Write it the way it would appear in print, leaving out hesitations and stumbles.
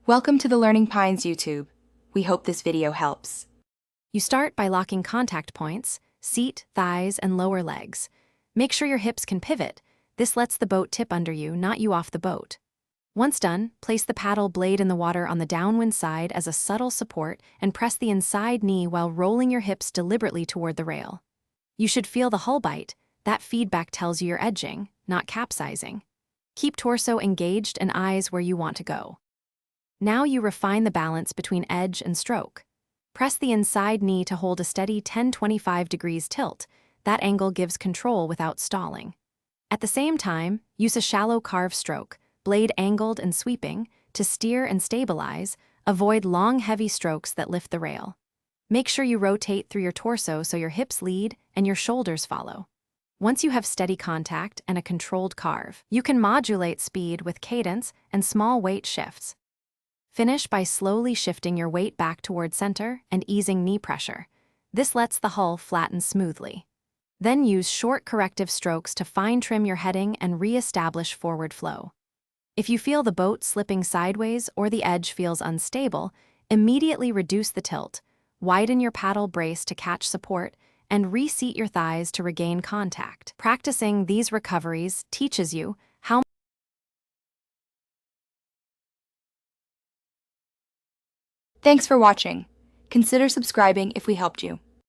Welcome to the Learning Pines YouTube. We hope this video helps. You start by locking contact points, seat, thighs, and lower legs. Make sure your hips can pivot. This lets the boat tip under you, not you off the boat. Once done, place the paddle blade in the water on the downwind side as a subtle support and press the inside knee while rolling your hips deliberately toward the rail. You should feel the hull bite. That feedback tells you you're edging, not capsizing. Keep torso engaged and eyes where you want to go. Now you refine the balance between edge and stroke. Press the inside knee to hold a steady 10-25 degrees tilt. That angle gives control without stalling. At the same time, use a shallow carve stroke, blade angled and sweeping, to steer and stabilize. Avoid long, heavy strokes that lift the rail. Make sure you rotate through your torso so your hips lead and your shoulders follow. Once you have steady contact and a controlled carve, you can modulate speed with cadence and small weight shifts. Finish by slowly shifting your weight back toward center and easing knee pressure. This lets the hull flatten smoothly. Then use short corrective strokes to fine-trim your heading and re-establish forward flow. If you feel the boat slipping sideways or the edge feels unstable, immediately reduce the tilt, widen your paddle brace to catch support, and reseat your thighs to regain contact. Practicing these recoveries teaches you how Thanks for watching. Consider subscribing if we helped you.